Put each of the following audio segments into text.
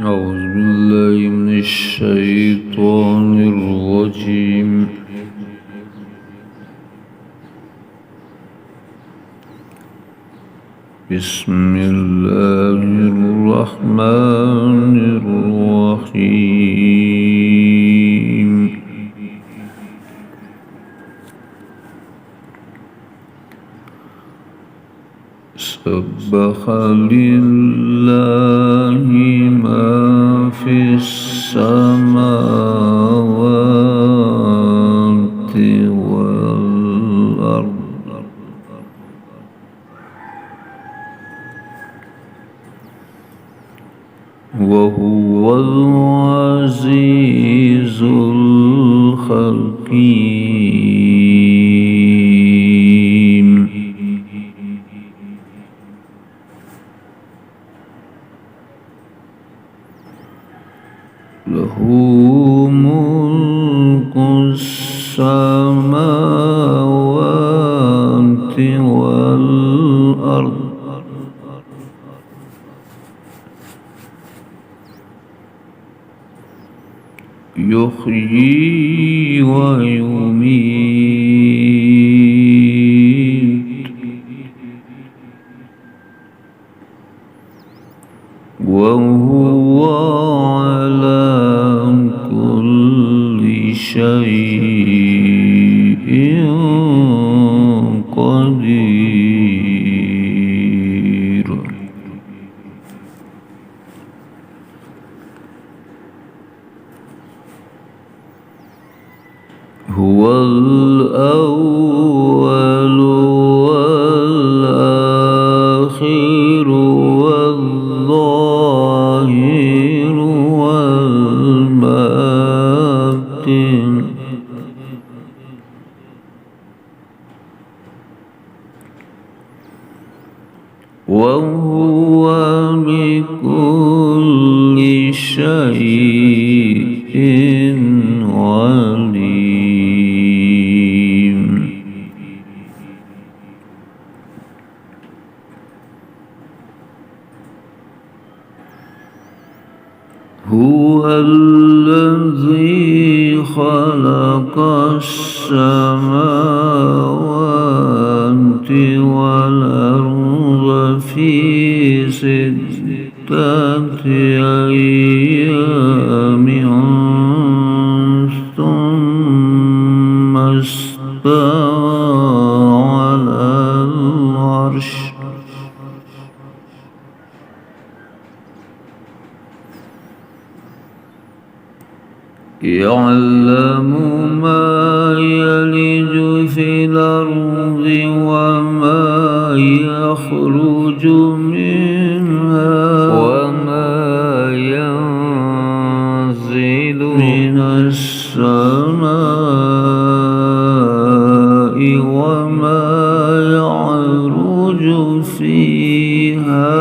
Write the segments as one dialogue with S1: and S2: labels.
S1: أعوذ بالله من الشيطان الرجيم. بسم الله الرحمن الرحيم. سبح لله ما في السماوات والأرض وهو العزيز الحكيم. له ملك السماوات والأرض يحيي ويميت وهو على كل شيء قدير. هو الأول والآخر والظاهر والباطن وهو بكل شيء عليم. هو الذي خلق السماوات والأرض في 6 أيام ثم استوى على العرش يعلم ما يلج في الأرض وما يخرج منها وما ينزل من السماء وما يعرج فيها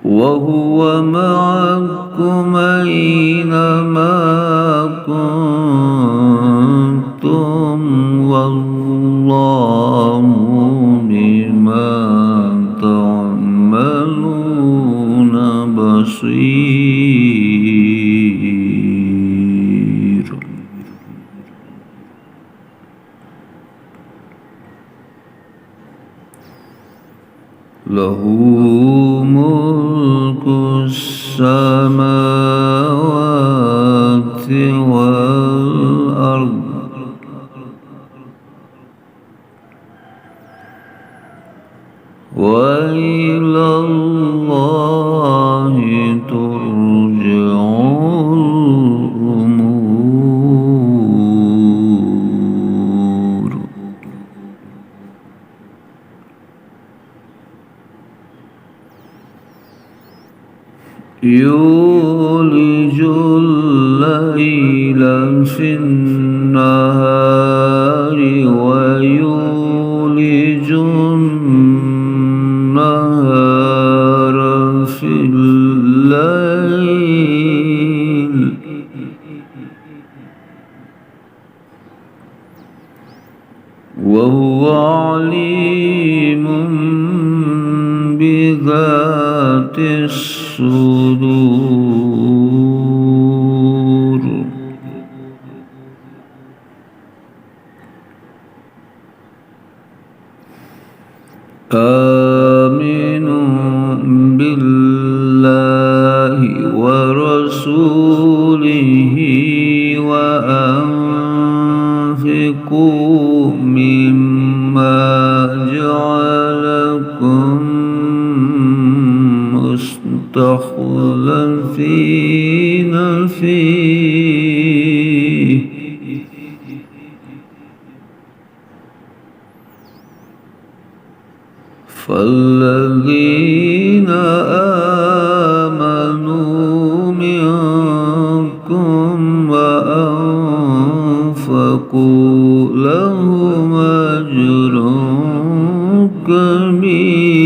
S1: وهو معكم أينما كنتم والله بما تعملون بصير. له ملك السماوات والأرض وإلى الله ترجع الأمور. يولج الليل في النهار ويولج النهار في الليل وهو عليم بذات الصدور آمنوا بالله ورسوله وأنفقوا مما جعلكم مستخلفين فيه فالذين آمنوا منكم وأنفقوا لهم أجر كبير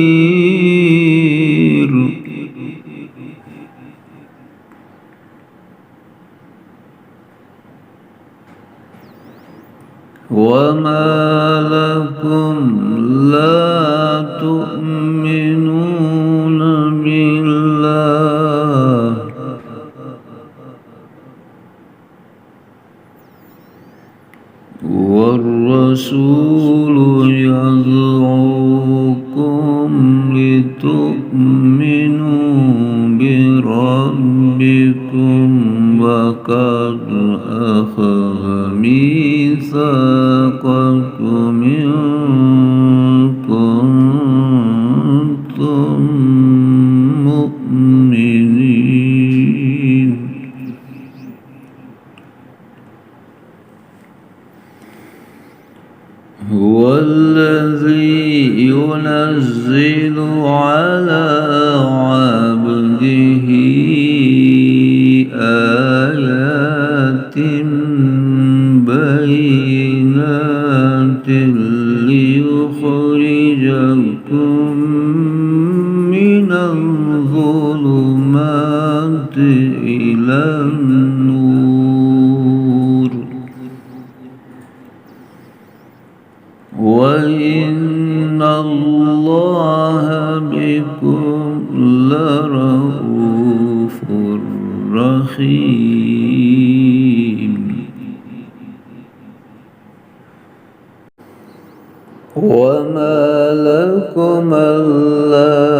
S1: وما لكم لا تؤمنون بالله والرسول يدعوكم لتؤمنوا بربكم وقد أخذ ميثاقكم إن كنتم مؤمنين هو الذي ينزل على عبده آيات بينات ليخرجكم من الظلمات إلى النور وإن الله بكم لرؤوف رحيم وما لكم ألا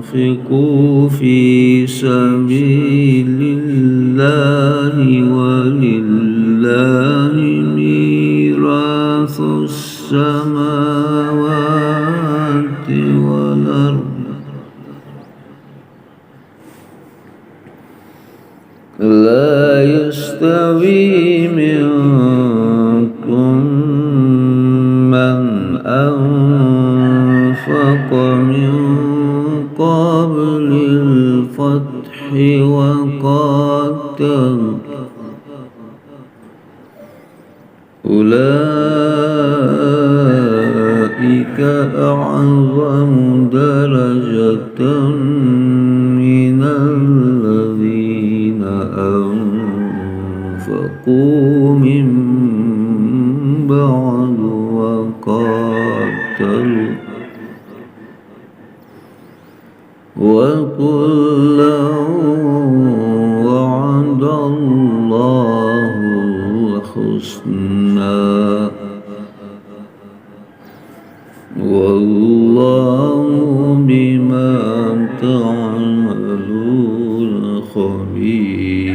S1: تنفقوا في سبيل الله ولله ميراث السماوات والأرض لا يستوي منكم من أنفق من قبل الفتح وقاتل أولئك أعظم درجة من الذين أنفقوا من بعد وقاتلوا وكلا وعد الله الحسنى والله بما تعملون خبير